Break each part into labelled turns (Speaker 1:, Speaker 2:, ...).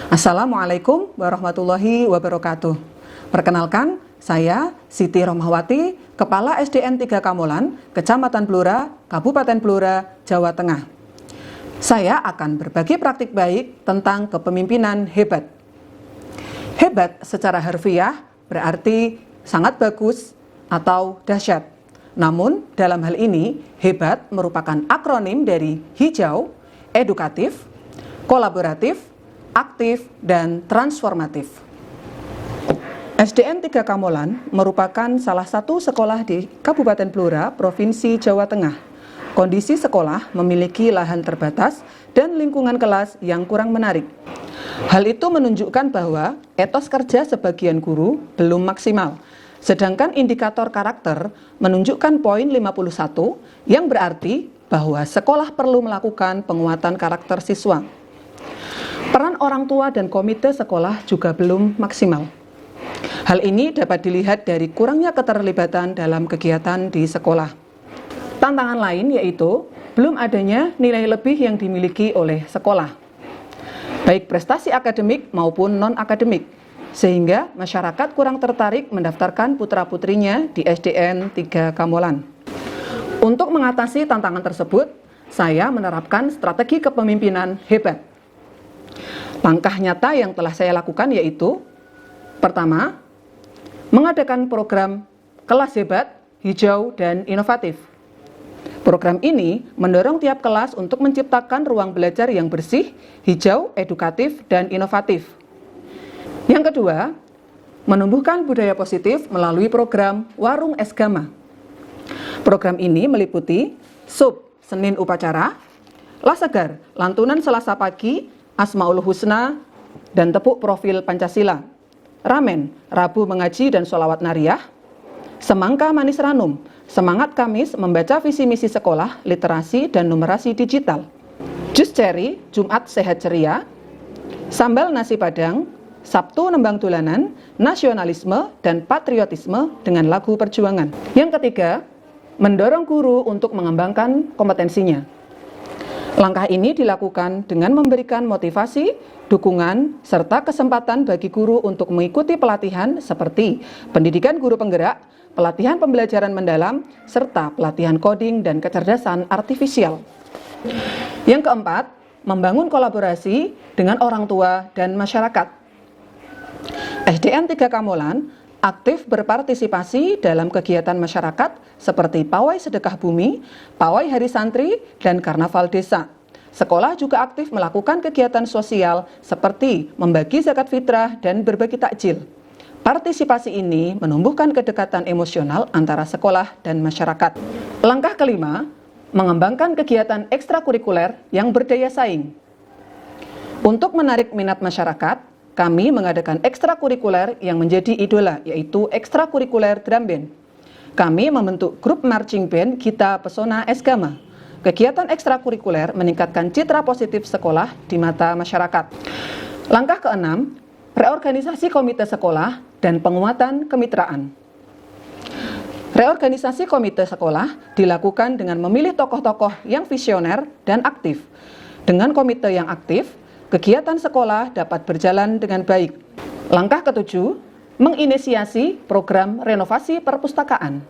Speaker 1: Assalamualaikum warahmatullahi wabarakatuh. Perkenalkan, saya Siti Romahwati, Kepala SDN 3 Kamolan, Kecamatan Blora, Kabupaten Blora, Jawa Tengah. Saya akan berbagi praktik baik tentang kepemimpinan hebat. Hebat secara harfiah berarti sangat bagus atau dahsyat. Namun, dalam hal ini, hebat merupakan akronim dari hijau, edukatif, kolaboratif, aktif, dan transformatif. SDN 3 Kamolan merupakan salah satu sekolah di Kabupaten Blora, Provinsi Jawa Tengah. Kondisi sekolah memiliki lahan terbatas dan lingkungan kelas yang kurang menarik. Hal itu menunjukkan bahwa etos kerja sebagian guru belum maksimal, sedangkan indikator karakter menunjukkan poin 51 yang berarti bahwa sekolah perlu melakukan penguatan karakter siswa. Peran orang tua dan komite sekolah juga belum maksimal. Hal ini dapat dilihat dari kurangnya keterlibatan dalam kegiatan di sekolah. Tantangan lain yaitu belum adanya nilai lebih yang dimiliki oleh sekolah, baik prestasi akademik maupun non-akademik, sehingga masyarakat kurang tertarik mendaftarkan putra-putrinya di SDN 3 Kamolan. Untuk mengatasi tantangan tersebut, saya menerapkan strategi kepemimpinan hebat. Langkah nyata yang telah saya lakukan yaitu: pertama, mengadakan program kelas hebat, hijau, dan inovatif. Program ini mendorong tiap kelas untuk menciptakan ruang belajar yang bersih, hijau, edukatif, dan inovatif. Yang kedua, menumbuhkan budaya positif melalui program Warung Es Gama. Program ini meliputi SUP, Senin Upacara, Lasegar, Lantunan Selasa Pagi, Asmaul Husna, dan Tepuk Profil Pancasila, Ramen, Rabu Mengaji dan Sholawat Nariyah, Semangka Manis Ranum, Semangat Kamis membaca visi misi sekolah, literasi, dan numerasi digital, Jus Ceri, Jumat Sehat Ceria, Sambal Nasi Padang, Sabtu Nembang Dolanan, Nasionalisme, dan Patriotisme dengan lagu perjuangan. Yang ketiga, mendorong guru untuk mengembangkan kompetensinya. Langkah ini dilakukan dengan memberikan motivasi, dukungan, serta kesempatan bagi guru untuk mengikuti pelatihan seperti pendidikan guru penggerak, pelatihan pembelajaran mendalam, serta pelatihan coding dan kecerdasan artifisial. Yang keempat, membangun kolaborasi dengan orang tua dan masyarakat. SDN 3 Kamolan aktif berpartisipasi dalam kegiatan masyarakat seperti pawai sedekah bumi, pawai hari santri, dan karnaval desa. Sekolah juga aktif melakukan kegiatan sosial seperti membagi zakat fitrah dan berbagi takjil. Partisipasi ini menumbuhkan kedekatan emosional antara sekolah dan masyarakat. Langkah kelima, mengembangkan kegiatan ekstrakurikuler yang berdaya saing. Untuk menarik minat masyarakat, kami mengadakan ekstrakurikuler yang menjadi idola, yaitu ekstrakurikuler drum band. Kami membentuk grup marching band Gita Pesona Es Gama. Kegiatan ekstrakurikuler meningkatkan citra positif sekolah di mata masyarakat. Langkah keenam, reorganisasi komite sekolah dan penguatan kemitraan. Reorganisasi komite sekolah dilakukan dengan memilih tokoh-tokoh yang visioner dan aktif. Dengan komite yang aktif, kegiatan sekolah dapat berjalan dengan baik. Langkah ketujuh, menginisiasi program renovasi perpustakaan.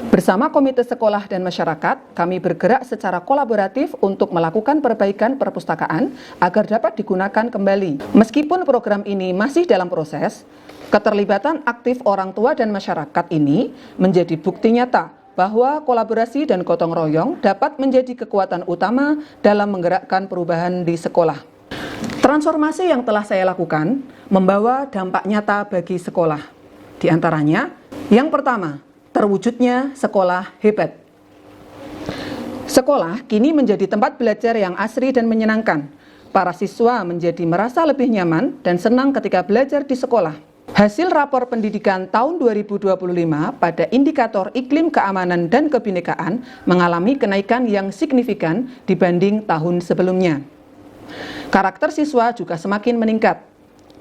Speaker 1: Bersama komite sekolah dan masyarakat, kami bergerak secara kolaboratif untuk melakukan perbaikan perpustakaan agar dapat digunakan kembali. Meskipun program ini masih dalam proses, keterlibatan aktif orang tua dan masyarakat ini menjadi bukti nyata bahwa kolaborasi dan gotong royong dapat menjadi kekuatan utama dalam menggerakkan perubahan di sekolah. Transformasi yang telah saya lakukan membawa dampak nyata bagi sekolah. Di antaranya, yang pertama, terwujudnya sekolah hebat. Sekolah kini menjadi tempat belajar yang asri dan menyenangkan. Para siswa menjadi merasa lebih nyaman dan senang ketika belajar di sekolah. Hasil rapor pendidikan tahun 2025 pada indikator iklim keamanan dan kebinekaan mengalami kenaikan yang signifikan dibanding tahun sebelumnya. Karakter siswa juga semakin meningkat.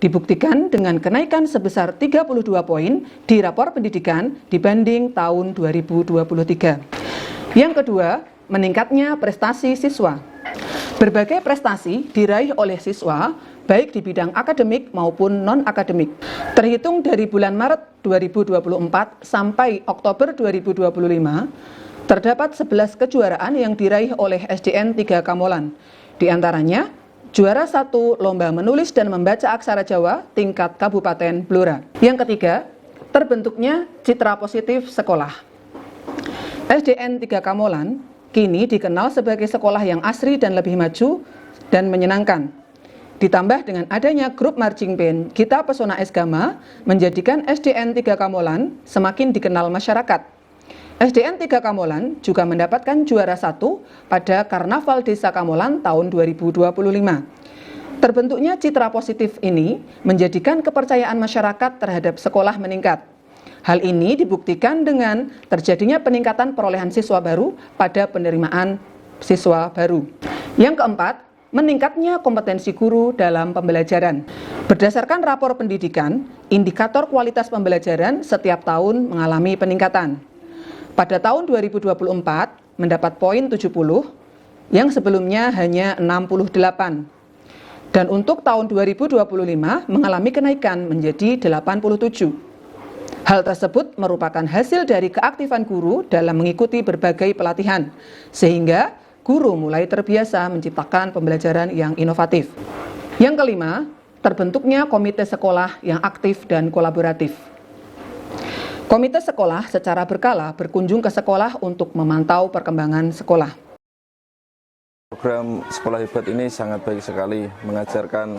Speaker 1: Dibuktikan dengan kenaikan sebesar 32 poin di rapor pendidikan dibanding tahun 2023. Yang kedua, meningkatnya prestasi siswa. Berbagai prestasi diraih oleh siswa baik di bidang akademik maupun non-akademik. Terhitung dari bulan Maret 2024 sampai Oktober 2025, terdapat 11 kejuaraan yang diraih oleh SDN 3 Kamolan. Di antaranya, juara 1 Lomba Menulis dan Membaca Aksara Jawa tingkat Kabupaten Blora. Yang ketiga, terbentuknya citra positif sekolah. SDN 3 Kamolan kini dikenal sebagai sekolah yang asri dan lebih maju dan menyenangkan. Ditambah dengan adanya grup marching band Gita Pesona Esgama menjadikan SDN 3 Kamolan semakin dikenal masyarakat. SDN 3 Kamolan juga mendapatkan juara 1 pada Karnaval Desa Kamolan tahun 2025. Terbentuknya citra positif ini menjadikan kepercayaan masyarakat terhadap sekolah meningkat. Hal ini dibuktikan dengan terjadinya peningkatan perolehan siswa baru pada penerimaan siswa baru. Yang keempat, meningkatnya kompetensi guru dalam pembelajaran. Berdasarkan rapor pendidikan, indikator kualitas pembelajaran setiap tahun mengalami peningkatan. Pada tahun 2024 mendapat poin 70, yang sebelumnya hanya 68. Dan untuk tahun 2025 mengalami kenaikan menjadi 87. Hal tersebut merupakan hasil dari keaktifan guru dalam mengikuti berbagai pelatihan, sehingga guru mulai terbiasa menciptakan pembelajaran yang inovatif. Yang kelima, terbentuknya komite sekolah yang aktif dan kolaboratif. Komite sekolah secara berkala berkunjung ke sekolah untuk memantau perkembangan sekolah.
Speaker 2: Program Sekolah Hebat ini sangat baik sekali, mengajarkan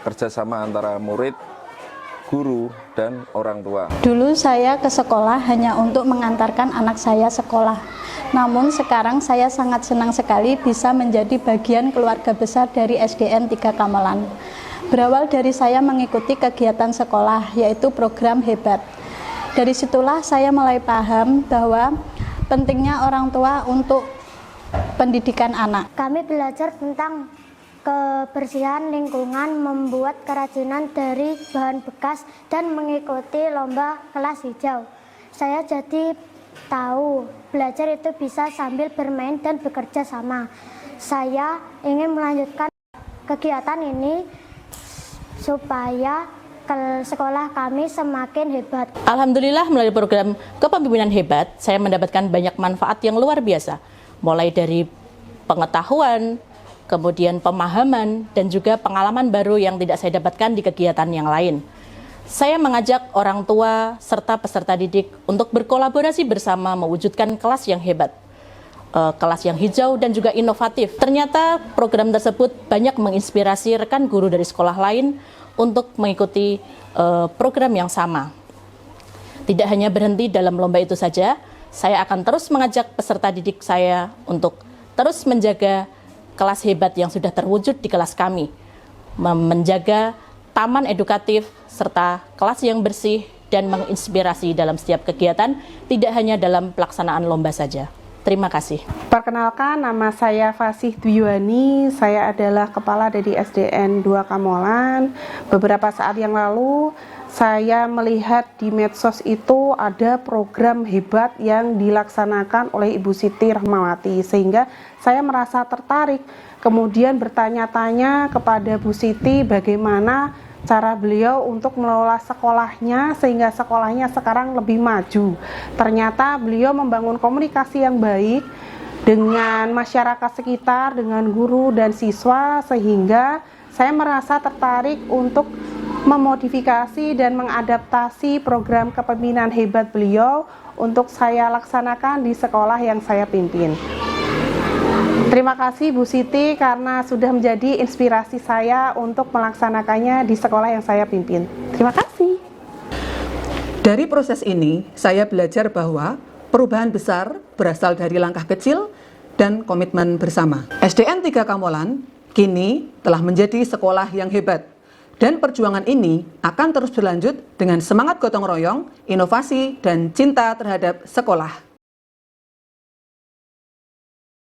Speaker 2: kerjasama antara murid, guru, dan orang tua.
Speaker 3: Dulu saya ke sekolah hanya untuk mengantarkan anak saya sekolah. Namun sekarang saya sangat senang sekali bisa menjadi bagian keluarga besar dari SDN 3 Kamolan. Berawal dari saya mengikuti kegiatan sekolah, yaitu program Hebat. Dari situlah saya mulai paham bahwa pentingnya orang tua untuk pendidikan anak.
Speaker 4: Kami belajar tentang kebersihan lingkungan, membuat kerajinan dari bahan bekas, dan mengikuti lomba kelas hijau. Saya jadi tahu belajar itu bisa sambil bermain dan bekerja sama. Saya ingin melanjutkan kegiatan ini supaya sekolah kami semakin hebat.
Speaker 5: Alhamdulillah, melalui program kepemimpinan hebat, saya mendapatkan banyak manfaat yang luar biasa. Mulai dari pengetahuan, kemudian pemahaman, dan juga pengalaman baru yang tidak saya dapatkan di kegiatan yang lain. Saya mengajak orang tua serta peserta didik untuk berkolaborasi bersama mewujudkan kelas yang hebat, kelas yang hijau dan juga inovatif. Ternyata program tersebut banyak menginspirasi rekan guru dari sekolah lain untuk mengikuti program yang sama. Tidak hanya berhenti dalam lomba itu saja, saya akan terus mengajak peserta didik saya untuk terus menjaga kelas hebat yang sudah terwujud di kelas kami, menjaga taman edukatif serta kelas yang bersih dan menginspirasi dalam setiap kegiatan, tidak hanya dalam pelaksanaan lomba saja. Terima kasih.
Speaker 6: Perkenalkan, nama saya Fasih Dwiwani, saya adalah kepala dari SDN 2 Kamolan. Beberapa saat yang lalu, saya melihat di medsos itu ada program hebat yang dilaksanakan oleh Ibu Siti Rahmawati, sehingga saya merasa tertarik, kemudian bertanya-tanya kepada Bu Siti bagaimana cara beliau untuk mengelola sekolahnya sehingga sekolahnya sekarang lebih maju. Ternyata beliau membangun komunikasi yang baik dengan masyarakat sekitar, dengan guru dan siswa, sehingga saya merasa tertarik untuk memodifikasi dan mengadaptasi program kepemimpinan hebat beliau untuk saya laksanakan di sekolah yang saya pimpin. Terima kasih Bu Siti karena sudah menjadi inspirasi saya untuk melaksanakannya di sekolah yang saya pimpin. Terima kasih.
Speaker 1: Dari proses ini, saya belajar bahwa perubahan besar berasal dari langkah kecil dan komitmen bersama. SDN 3 Kamolan kini telah menjadi sekolah yang hebat. Dan perjuangan ini akan terus berlanjut dengan semangat gotong royong, inovasi, dan cinta terhadap sekolah.